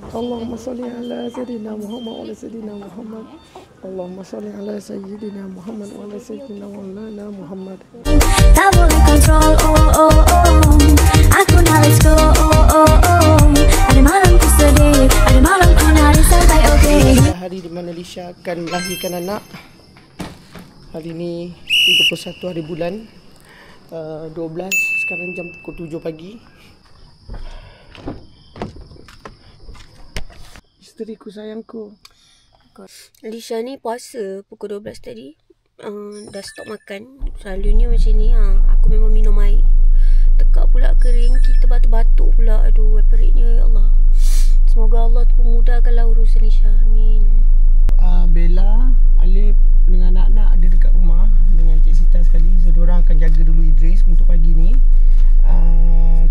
Allahumma salli ala Sayyidina Muhammad wa ala Sayyidina Muhammad. Allahumma salli ala Sayyidina Muhammad wa ala Sayyidina Maulana Muhammad. Tak boleh kontrol, oh oh oh. Aku nak let's go, oh oh oh. Ada malam ku sedih, ada malam ku nari sampai okay. Hari di mana Lisha akan melahirkan anak. Hari ni 31 hari bulan 12. Sekarang jam pukul 7 pagi. Isteriku sayangku. Lisha ni puasa pukul 12 tadi. Dah stop makan. Selalunya macam ni. Aku memang minum air. Tekak pula kering. Kita batuk-batuk pula. Aduh, peritnya ya Allah. Semoga Allah tu memudahkanlah urusan Lisha. Amin. Bella, Alif dengan anak-anak ada dekat rumah dengan Cik Sita sekali. So, diorang akan jaga dulu Idris untuk pagi ni.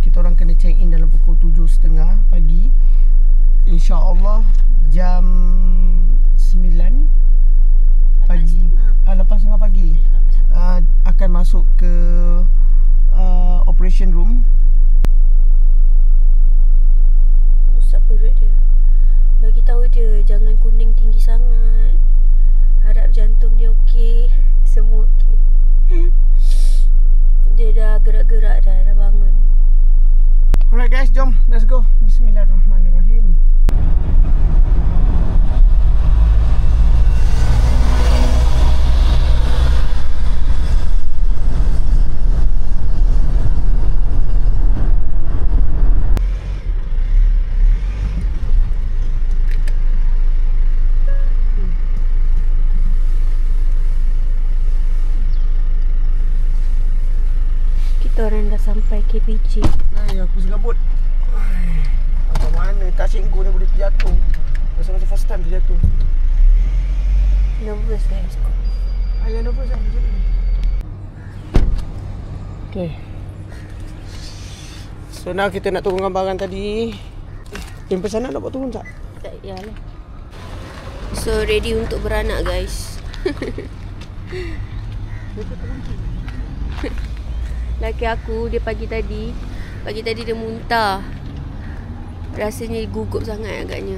Kita orang kena check in dalam pukul 7.30 pagi. InsyaAllah jam 9 pagi, 8.30 pagi akan masuk ke operation room. Usap perut dia. Bagi tahu dia jangan kuning tinggi sangat. Harap jantung dia okey. Semua okey. Dia dah gerak-gerak dah bangun. Alright guys, jom let's go. Bismillahirrahmanirrahim. Orang dah sampai KPJ. Aku serabut. Macam mana tak singgul ni boleh terjatuh. Masa first time terjatuh. Nervous guys. Ayah nervous kan macam ni. Okay. So now kita nak turunkan barang tadi. Jemput sana nak buat turun tak? Tak yalah. So ready untuk beranak guys. Laki aku dia pagi tadi dia muntah. Rasanya gugup sangat agaknya.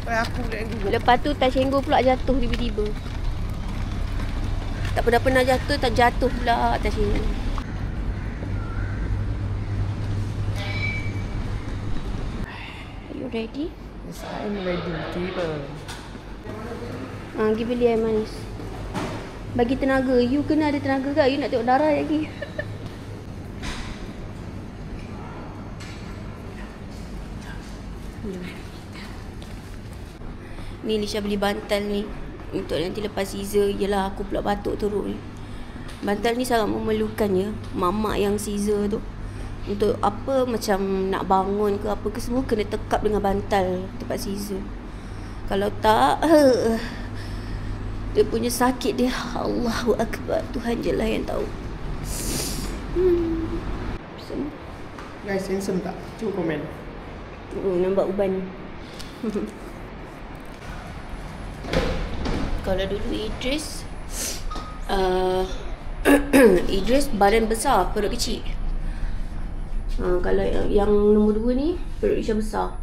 Aku pula yang gugup. Lepas tu Tashengo pula jatuh tiba-tiba. Tak pernah jatuh, tak jatuh pula Tashengo. Are you ready? Yes, I'm ready. Tiba. Pergi beli air manis. Bagi tenaga. You kena ada tenaga ke? You nak tengok darah lagi. Ni Lisha beli bantal ni untuk nanti lepas Caesar. Yelah aku pula batuk teruk ni. Bantal ni sangat memerlukan ya. Mamak yang Caesar tu. Untuk apa macam nak bangun ke apa ke semua kena tekap dengan bantal tempat Caesar. Kalau tak dia punya sakit dia. Allahu Akbar. Tuhan je lah yang tahu. Guys, handsome tak? Cuba komen. Nampak uban. Kalau dulu Idris Idris badan besar, perut kecil. Kalau yang nombor 2 ni perut Lisha besar.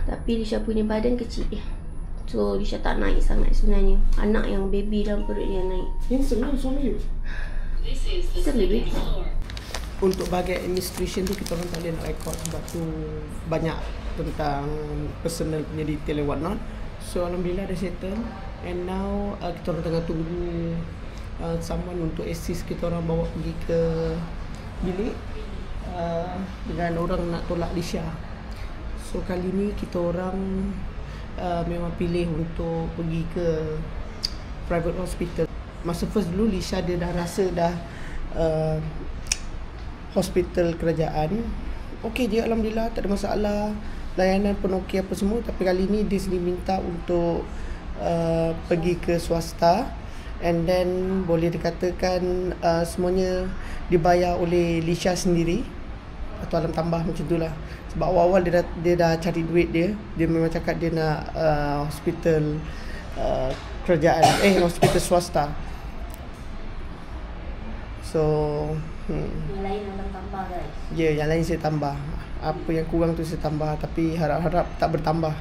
Tapi Lisha punya badan kecil. So Lisha tak naik sangat sebenarnya. Anak yang baby dalam perut dia naik. Handsome lah suami you. Handsome baby. Untuk bahagian administration tu kita orang tak boleh nak record sebab tu banyak tentang personal punya detail and what not. So alhamdulillah dah settle. And now kita orang tengah tunggu someone untuk assist kita orang bawa pergi ke bilik dengan orang nak tolak Lisha. So kali ni kita orang memang pilih untuk pergi ke private hospital. Masa first dulu Lisha dia dah rasa dah hospital kerajaan okey je, alhamdulillah, tak ada masalah, layanan pun okey apa semua. Tapi kali ni dia sendiri minta untuk pergi ke swasta, and then boleh dikatakan semuanya dibayar oleh Lisha sendiri atau alam tambah macam tu lah. Sebab awal-awal dia dah cari duit dia memang cakap dia nak hospital kerajaan, hospital swasta. So Yang lain akan tambah guys. Ya, yang lain saya tambah. Apa yang kurang tu saya tambah, tapi harap-harap tak bertambah.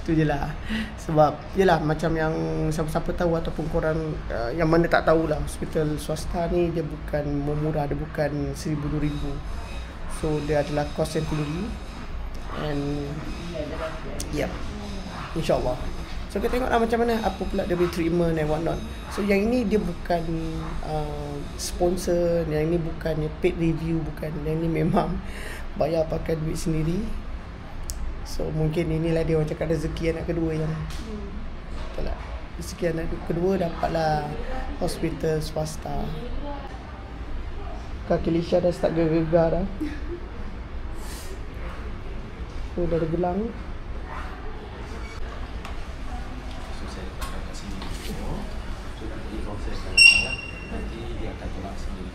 Tu je lah. Sebab yelah macam yang siapa-siapa tahu ataupun korang yang mana tak tahulah, hospital swasta ni dia bukan murah, dia bukan 1,000-2,000. So dia adalah kos yang tinggi. And yeah, InsyaAllah. So kita tengoklah macam mana, apa pula dia punya treatment and what not. So yang ini dia bukan sponsor, yang ini bukan paid review, bukan. Yang ini memang bayar pakai duit sendiri. So mungkin inilah dia orang cakap rezeki anak kedua yang betul tak? Rezeki anak kedua dapatlah hospital swasta. Kaki Lisha dah start gegar dah. So dah ada gelang. So saya letakkan kat sini dulu. So nanti proses dah datang, nanti dia akan tolak sendiri.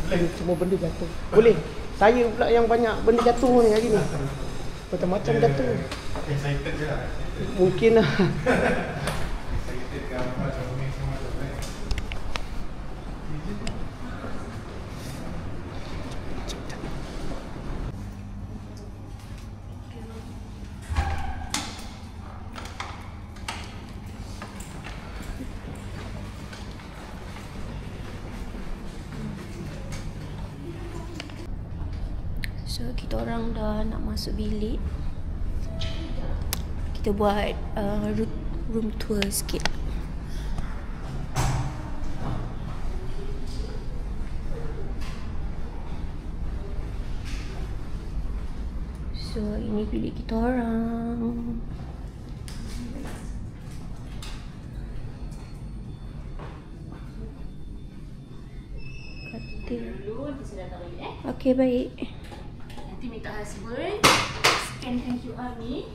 Semua benda jatuh. Boleh. Saya pula yang banyak benda jatuh ni hari ni. Macam-macam jatuh. Excited je lah. Mungkin lah. Excited ke apa macam ni semua macam ni. So kita orang dah nak masuk bilik. Kita buat room tour sikit. So ini bilik kita orang. Katil. Okey, baik. Nanti minta husband scankan QR ni.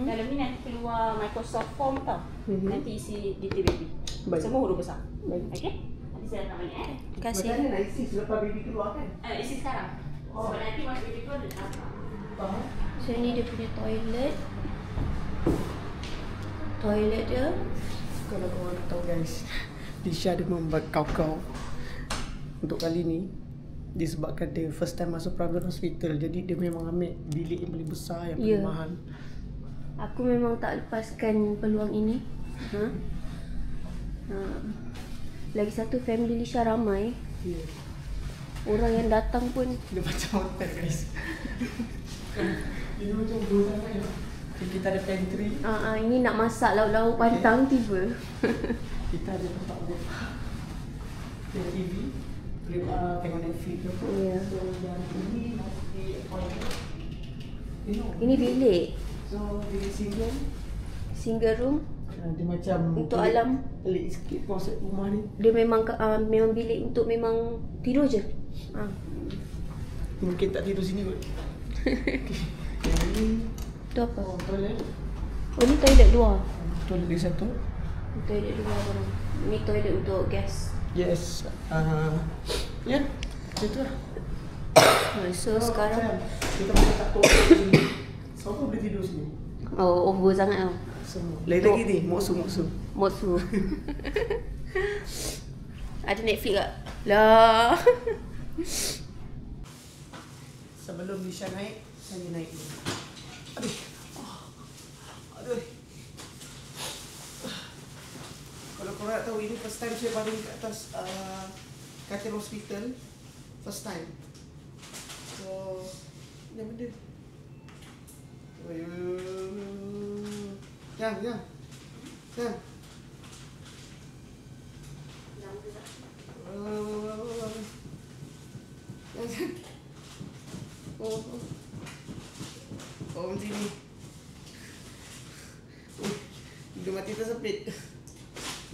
Dalam ni nanti keluar Microsoft Form tau. Nanti isi detail baby. Baik. Semua huruf besar. Baik. Okey? Nanti saya datang balik Terima Macam kasih. mana nak isi selepas baby keluar kan? Isi sekarang. Sebab nanti masa baby keluar dia datang. So ni dia punya toilet. Toilet dia. Kalau korang tahu guys, Lisha dia membuat kau-kau untuk kali ni disebabkan dia first time masuk private hospital. Jadi dia memang ambil bilik yang paling besar, yang paling Ya. mahal. Aku memang tak lepaskan peluang ini. Ha? Lagi satu, family Lisha ramai. Ya. Orang yang datang pun Dia macam hotel guys. Ini macam dua sangat ya. Kita ada pantry, ini nak masak lauk-lauk pantang tiba. kita ada tempat buat ada TV, boleh tengok Netflix ke apa. Ya. So yang ini masih appointment. Ini bilik So bilik single room. dia macam Untuk bilik alam. pelik sikit konsep rumah ni. Dia memang memang bilik untuk memang tidur je. Mungkin tak tidur sini kot. Yang ini Tu apa? toilet. Oh, ni toilet luar. Toilet dia satu. Toilet luar korang. Ni toilet untuk guest. Yes. Ya. Itu lah. So sekarang kita boleh tak tolak sini. Siapa boleh tidur sini? over sangat tau. Semua. Lain lagi ni, moksu. Motsu. Ada Netflix tak? Lah. Sebelum Lisha naik, saya naik dulu. Aduh. Aduh. Kalau korang nak tahu, ini first time saya baring kat atas katil hospital. First time. So, ni benda. Yang. Oh, macam ni. Dia mati tersepit.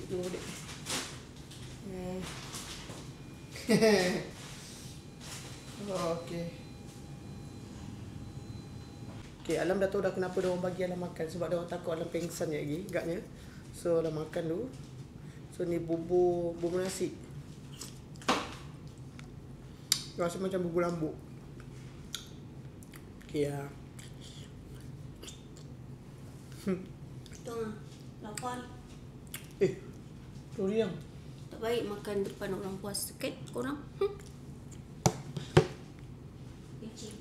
Itu boleh. Okey. Okay, Alam dah tahu dah kenapa dia orang bagi Alam makan. Sebab dia orang takut Alam pengsan je lagi agaknya. So Alam makan dulu. So ni bubur nasi. Rasa macam bubur lambuk. Okay lah. Tengok. Lapar. Sorry yang. Tak baik makan depan orang puasa kan korang? Licin.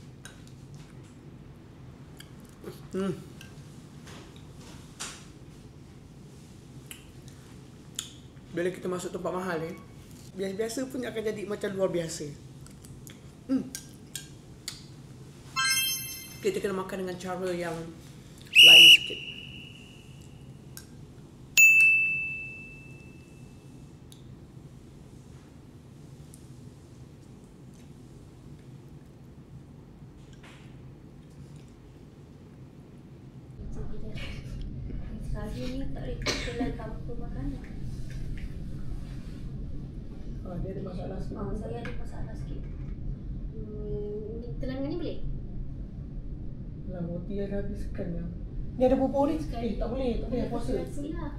Bila kita masuk tempat mahal ni, biasa-biasa pun akan jadi macam luar biasa. Kita kena makan dengan cara yang lain sikit. Sekali ni tak boleh kelan tanpa makanan. Dia ada masalah sikit. Saya ada masalah sikit. Telangan ni boleh? Lah, roti dah habiskan ya. Ni ada bubur ni? Tak boleh puasa. Silah.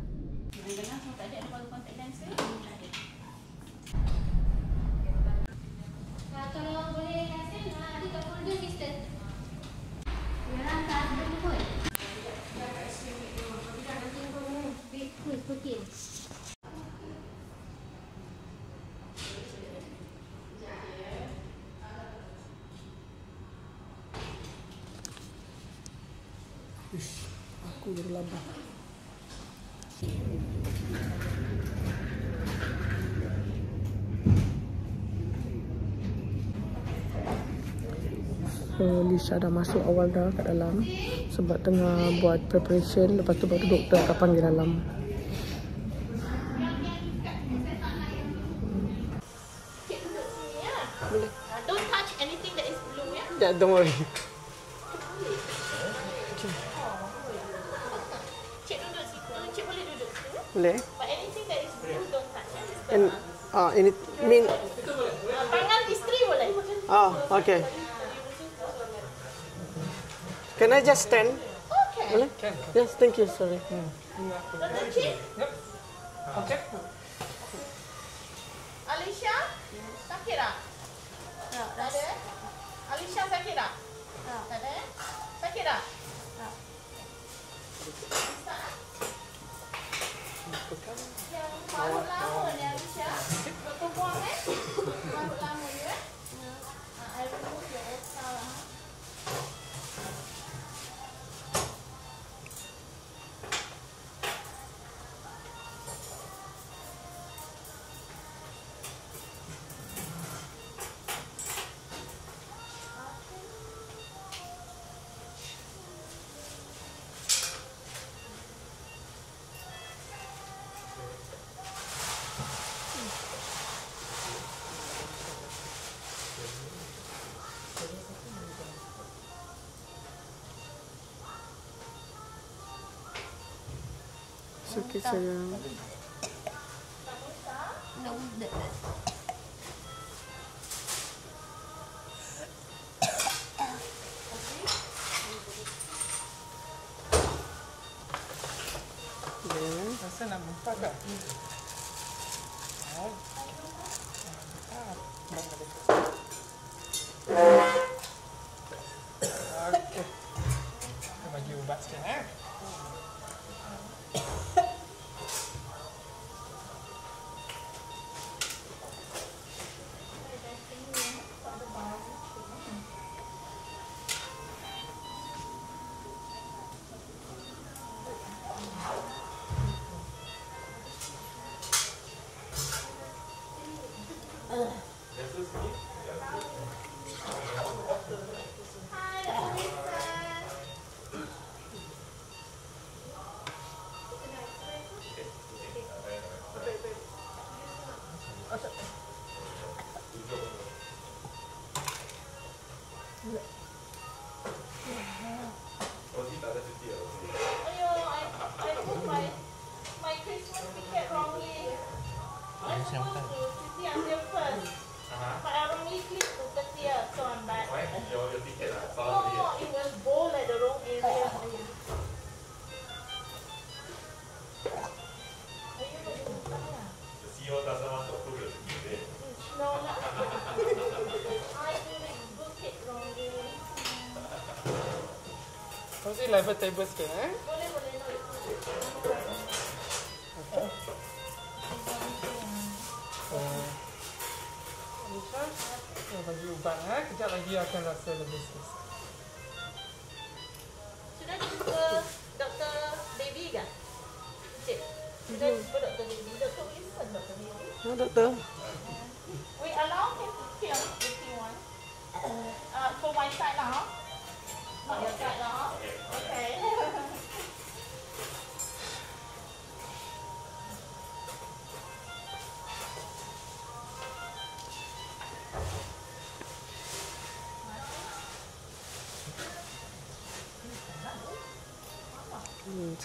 Jangan-jangan kalau tak ada baru contact lens ke? Tak ada. Kalau boleh rasa, ada kat folder sister. Memang tak ada pun. Cooking. Aku jadi lambat. Lisa dah masuk awal dah kat dalam sebab tengah buat preparation. Lepas tu baru doktor akan panggil dalam. Boleh. Don't touch anything that is blue, ya. Yeah, don't worry. Cik duduk situ. Cik boleh duduk situ. Boleh. But anything that is blue, don't touch. And ini mean. Tangan isteri boleh. Okay. Can I just stand? Okay. Boleh? Yes, thank you. Sorry. Dr. Cik. Okay. Alisha, Sakira. Tak ada? Alisha, Sakira. Tak ada? Sakira. Baru lama ni Alisha. Betul buang baru lama ni I remove your old style. Sikit sayang. Nak udah. Rasa nak muntah tak? Okey. Kita bagi ubat sikit I put my Christmas ticket wrongly. I'm supposed to Siti until first. But I wrongly clicked to 30th, so I'm back. Why? Your ticket lah. No, it was bold at the wrong area. The CEO doesn't want to approve your ticket. No, not I did book it wrongly. Kau level table sikit Boleh, no. Saya bagi ubat kejap lagi akan rasa lebih selesai. Sudah jumpa Dr. Devi kan? Cik, sudah jumpa Dr. Devi. Dr. Wilson, Dr. Devi. Ha, doktor. We allow him to film if he wants. For my side now. Not your side now. Okay.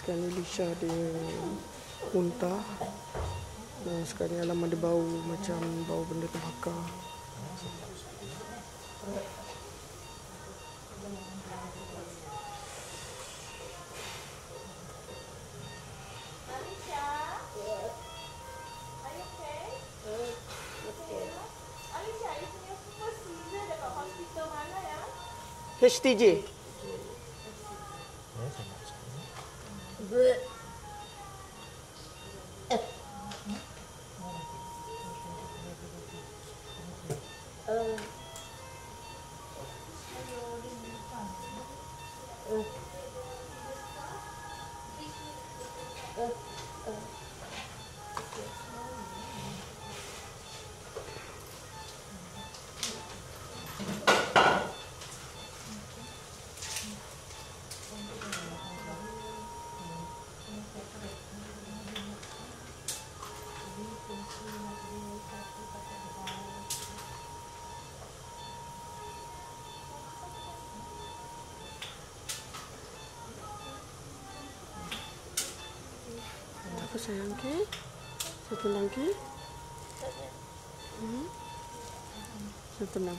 Sekarang ni Lisha dia muntah. Sekarang ni alam ada bau macam bau benda terbakar. Alicia? Are you okay? Alicia, you punya first season dekat hospital mana ya? HTJ. Apa sayang ke? Saya tenang ke? Saya tenang.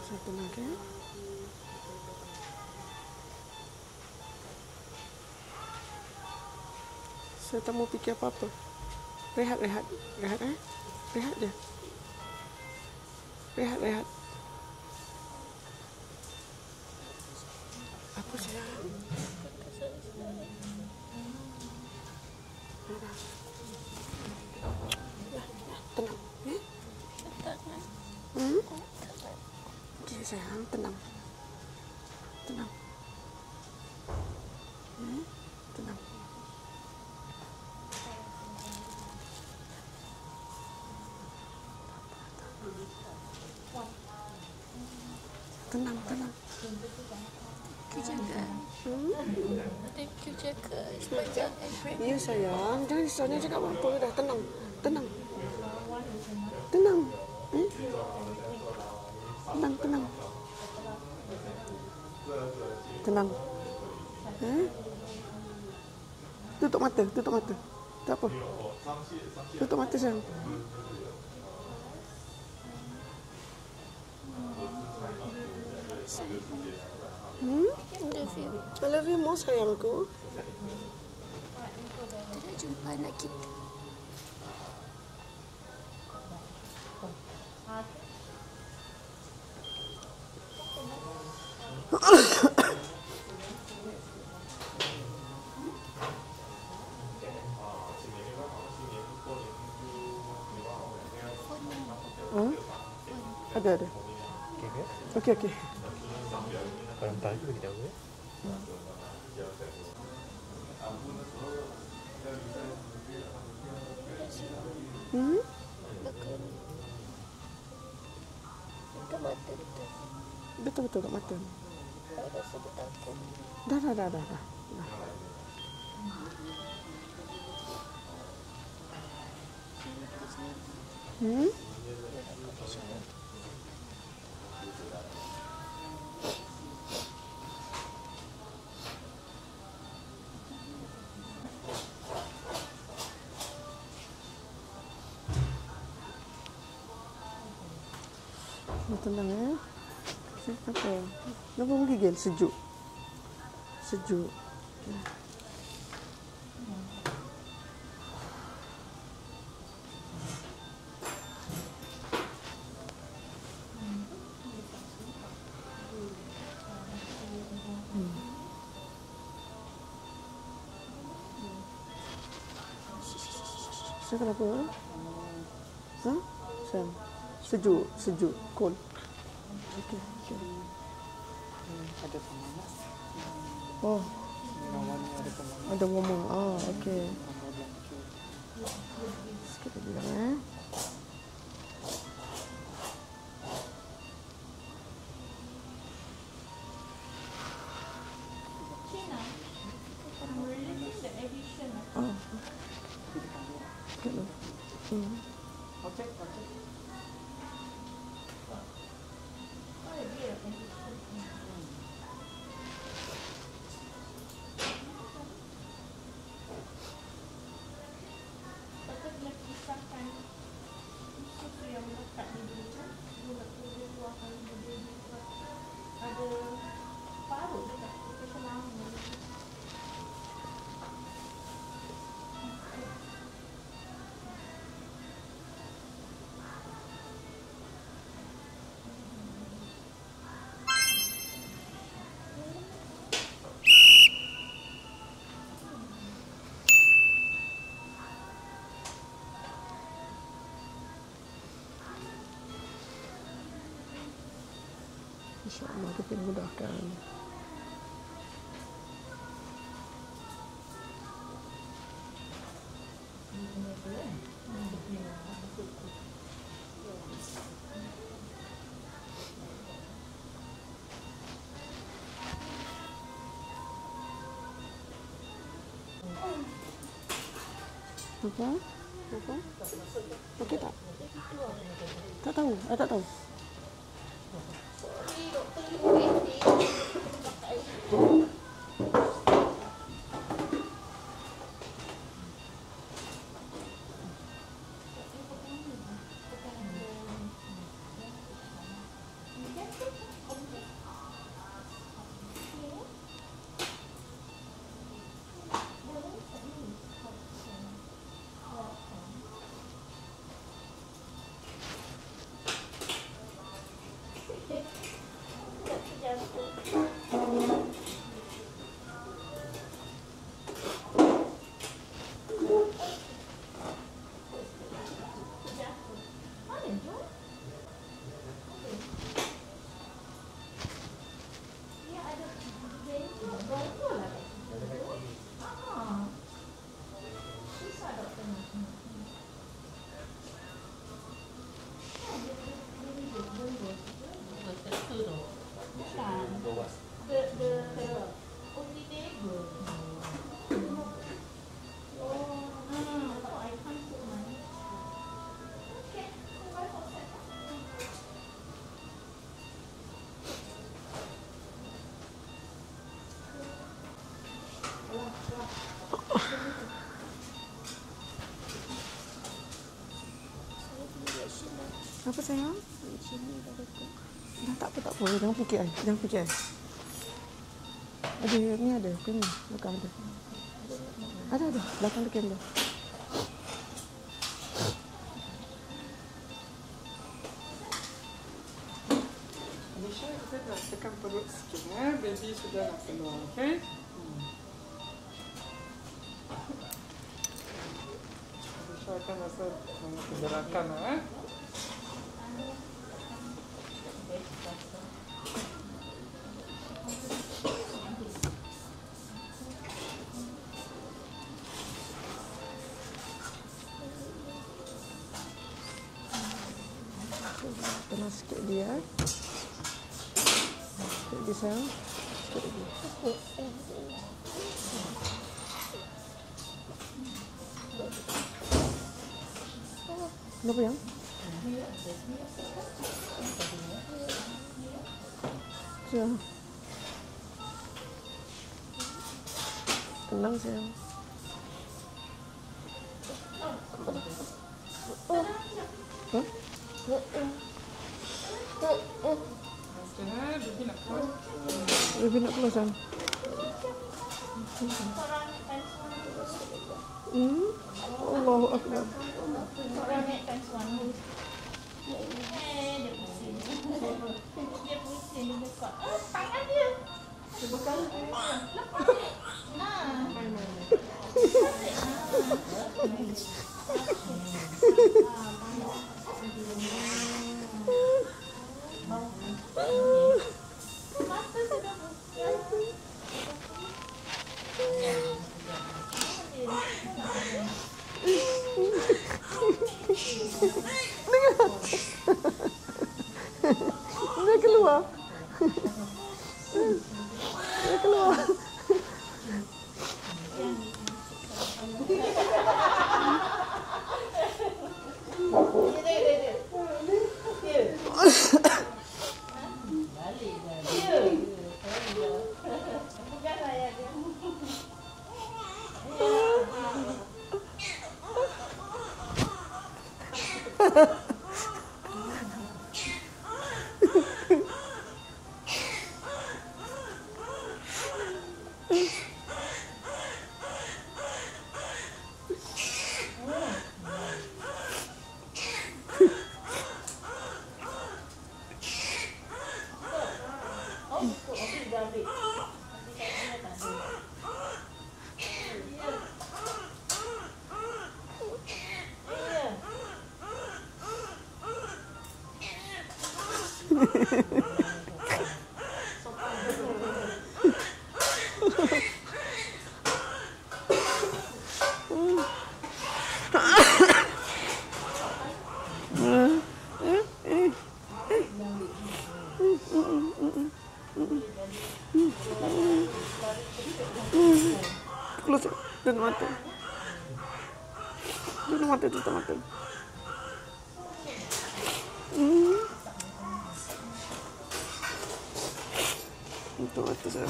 Saya tenang ke? Saya tak mau fikir apa-apa. Rehat. Rehat je. Rehat. Apa sayang? Tenang, ya? Okey sayang, tenang. Tenang. Tenang. Tenang. Jaga. Thank you, jaga. Ya sayang, jangan risau, jangan cakap apa-apa dah. Tenang. Tenang. Tutup mata. Tak apa. Tutup mata sayang. I love you more sayangku. Kita nak jumpa anak kita. Ada. Okey. Kalau tak juga kita tahu. Betul kat mata. Dah. Tenang ya. Apa? Kenapa menggigil? Sejuk. Saya kenapa? Ha? Sayang. Sejuk. Cool. Okay. Ada pemanas. Oh, Bawah ni ada pemanas. ada ngomong. Okay. Tambah blanket. Sikit lagi lah, China, I'm releasing the edition. Sikit lah. Okey. Oh, dia edition. Lepas dia pisahkan susu yang lekat di bujang, dia letak dia keluarkan dia ada parut dekat kita selama. InsyaAllah kita mudahkan. Apa? Okey tak? Tak tahu. Tak tahu. Apa sayang? Dah tak apa. Jangan fikir ai. Ada ni ada. Ni belakang ada. Ada. Belakang ada kamera. Alicia, kita nak tekan perut sikit. Baby sudah nak keluar. Okay? Alicia akan rasa penggerakan. Tenang sikit dia. Sikit lagi sayang. Sikit lagi. Kenapa yang? Sayang. Tenang sayang. Hah? Baby nak keluar. Baby nak keluar sayang. Allahu Akbar. Orang naikkan suami. Dia pusing. Dia dekat. Tangan dia. Dia bekal. Lepas. Nah. Dia keluar. Dia keluar. Close. Tutup mata. Tutup mata, tutup mata. Tutup mata saya.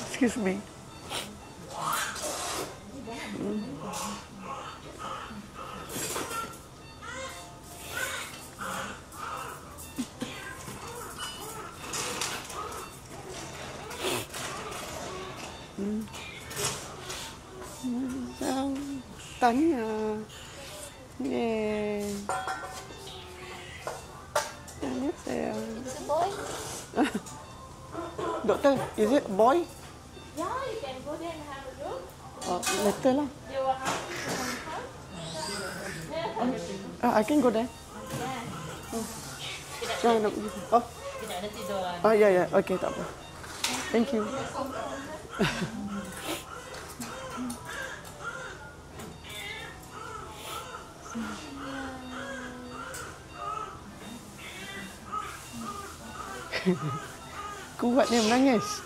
Excuse me. Tanya. Yeah. Tanya sayang. It's a boy. Doctor, is it a boy? Yeah, you can go there and have a look. Later lah. You will have to I can go there. Jangan nak pergi. Oh. tidak ada tiduran. Oh ya ya. Okay, tak apa. Thank you. Kuat dia menangis.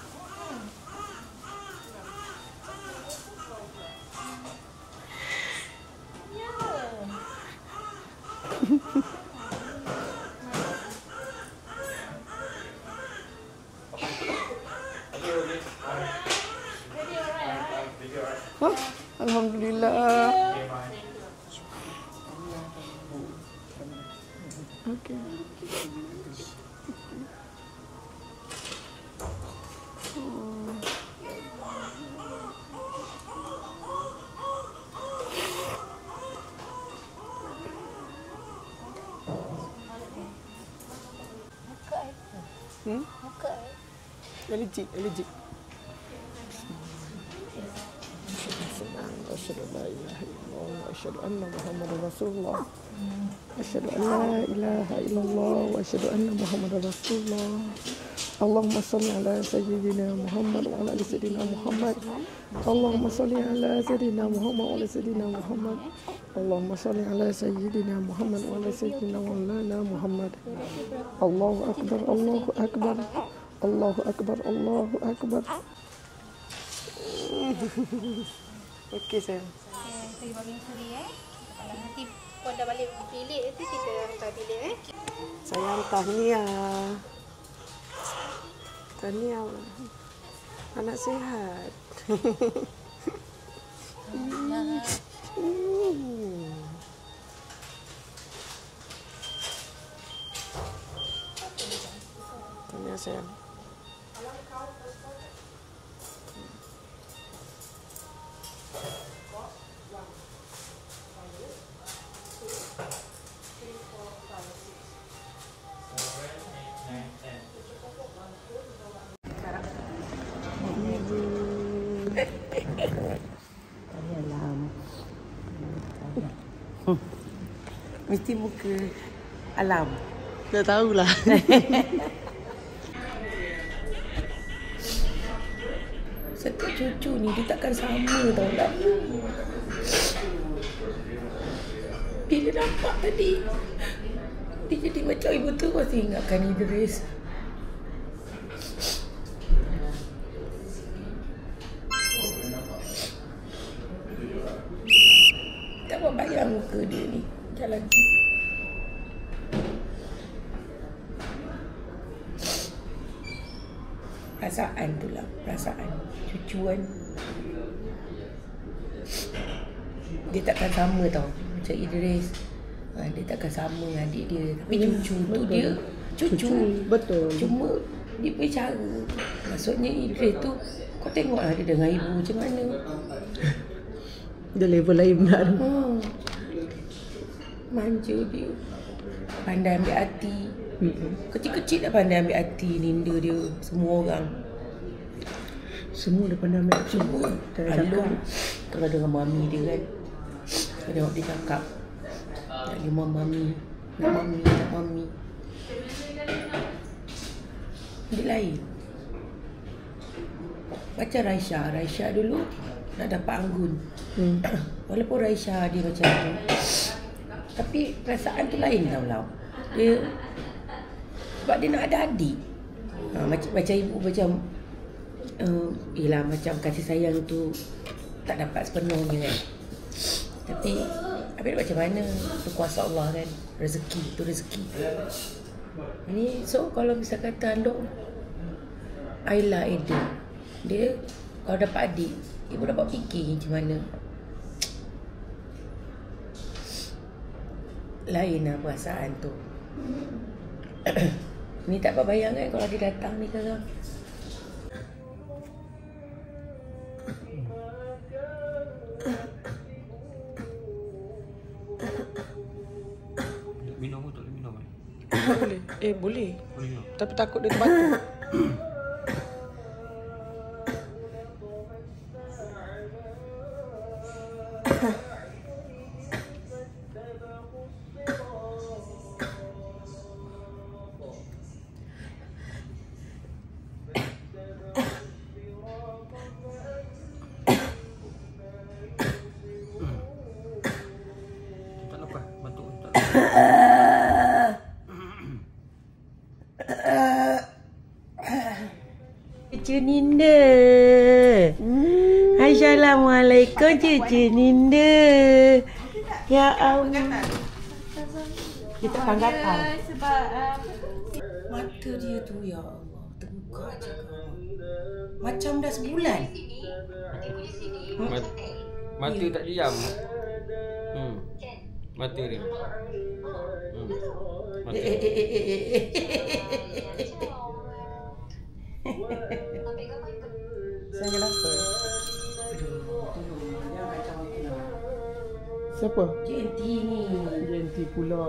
Oh, alhamdulillah. Okay. Muka Allergic. Asyhadu an la ilaha illallah wa asyhadu anna Muhammadar Rasulullah. Asyhadu an la ilaha illallah wa asyhadu anna Muhammadar Rasulullah. Allahumma salli ala sayyidina Muhammad wa ala ali sayyidina Muhammad. Allahumma salli ala sayyidina Muhammad wa ala sayyidina Muhammad. Allahumma salli ala sayyidina Muhammad wa ala sayyidina Maulana Muhammad. Allahu akbar, Allahu akbar. Allahu akbar, Allahu akbar. Okey sayang. Kita bagi suri Kalau nanti kau dah balik bilik tu kita hantar bilik Sayang, tahniah. Tahniah. Anak sihat. Tahniah sayang. Mesti muka alam. Dah tahulah. Setiap cucu ni dia takkan sama tau tak. Bila nampak tadi, dia jadi macam ibu tu masih ingatkan Idris. Tak buat bayang muka dia ni. Sekejap lagi. Perasaan tu lah. Perasaan cucuan. Dia takkan sama tau macam Idris. Dia takkan sama dengan adik dia. Tapi cucu tu dia cucu. Betul. Cuma dia punya cara. Maksudnya Idris tu kau tengoklah dia dengan ibu macam mana. Dia level lain benar. Manja dia. Pandai ambil hati. Kecil-kecil dah pandai ambil hati Ninda dia. Semua orang. Semua dia pandai ambil hati. Semua. Alung kalau dengan mami dia kan. Kau tengok dia cakap. Nak lima mami. Nak mami. Nak mami. Dia lain. Macam Raisya. Raisya dulu nak dapat anggun. Walaupun Raisya dia macam tu, tapi perasaan tu lain tau lah. Dia sebab dia nak ada adik. Macam ibu macam yelah macam kasih sayang tu tak dapat sepenuhnya kan. Tapi habis macam mana tu kuasa Allah kan. Rezeki tu rezeki. Ini so kalau bisa kata andong Ayla Eda, dia kalau dapat adik, ibu dapat fikir macam mana. Lain lah perasaan tu. Ni tak apa bayang kan kalau dia datang ni sekarang. Minum tu, minum kan? Boleh. Boleh. Boleh minum. Tapi takut dia terbatuk. Tak lepas, batuk tak. Cucu Ninda. Assalamualaikum Cucu Ninda. Ya Allah. Kita panggatal. Mata dia tu ya Allah, terbuka je kau. Macam dah sebulan. Mata tak diam. Mata dia. Mata. Saya kenapa? Siapa? JNT ni. JNT pula.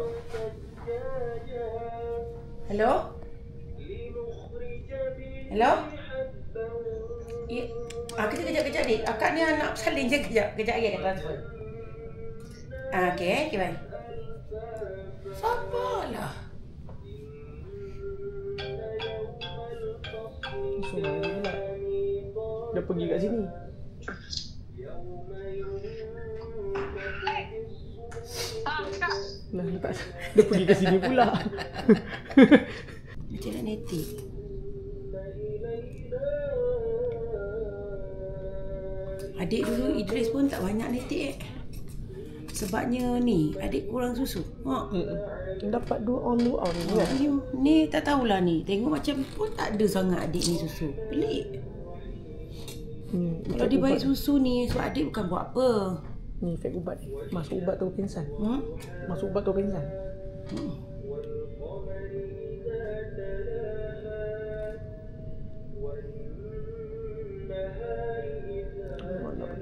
Hello? Hello? Ya. Kejap dik. Akak ni nak salin je kejap. Kejap lagi akan transfer. Okey, bye. Sabarlah. So, dia pula. Dia pergi kat sini. Nah, dia pergi kat sini pula. Macam nak netik. Adik dulu Idris pun tak banyak netik. Sebabnya ni adik kurang susu. Dapat 2 on 2 on kan? Ni tak tahulah ni. Tengok macam pun tak ada sangat adik ni susu. Pelik. Kalau dia baik susu ni sebab adik bukan buat apa. Ni efek ubat ni. Masuk ubat tu pingsan. Masuk ubat tu pingsan.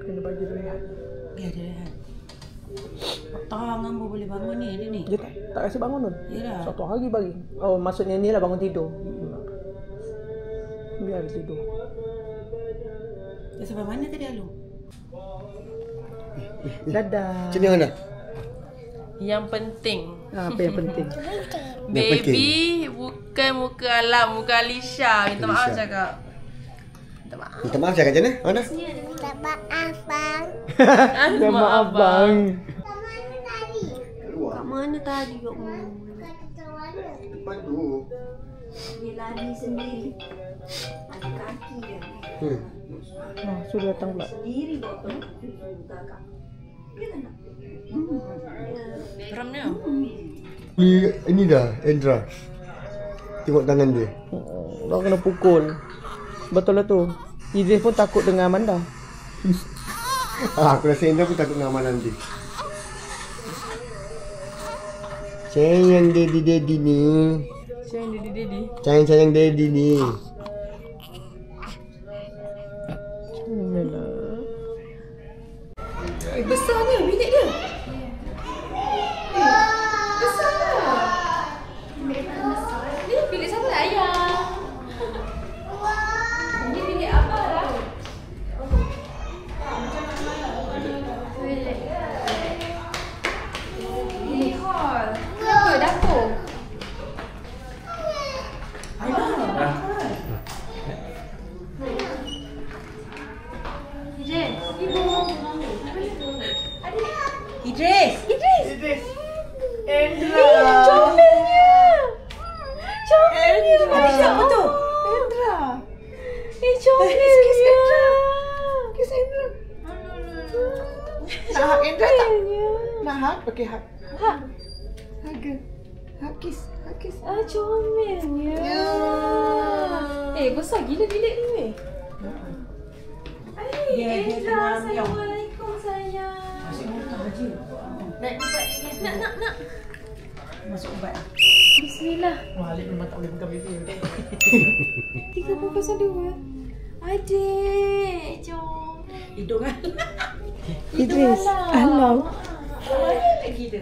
Kena bagi dia rehat. Biar dia rehat. Tangan pun boleh bangun ni dia ni. Dia tak kasi bangun pun. Yalah. Satu hari bagi. Oh, maksudnya ni lah bangun tidur. Biar dia tidur. Dia sampai mana tadi Alu? Dadah. Macam mana? Yang penting Apa yang penting? baby bukan muka Alam, muka Alisha. Minta maaf cakap. Minta maaf. Minta maaf cakap macam mana? Mana? Tak maaf bang. Sama abang. Kat mana tadi kau? Depan tu. Dia lari sendiri. Ada kaki dia. Sudah datang pula. Sendiri kau tu. Kakak. Dia tak nak. Ramnya. Ini dah Endra. Tengok tangan dia. Dah kena pukul. Betul lah tu. Idris pun takut dengan Amanda. Aku rasa Endra pun takut dengan Aman nanti. Sayang daddy ni. Sayang daddy ni. Besarnya bilik dia. Besar. Ni bilik siapa lah ayah? Ini bilik apa lah? Bilik hall. Apa dapur? Idris. Comelnya. Ada siapa tu? Endra. Comelnya. Kiss Endra. Nak hug Endra tak? Nak hug? Okay, hug. Hug. Hug kiss. Hug kiss. Comelnya. Besar gila bilik ni weh. Endra, Assalamualaikum sayang. Nak. Masuk ubat. Bismillah. Malik memang tak boleh pegang baby. 30.2. Adik, jom. Hidung kan? Idris. Alam. Lagi tu.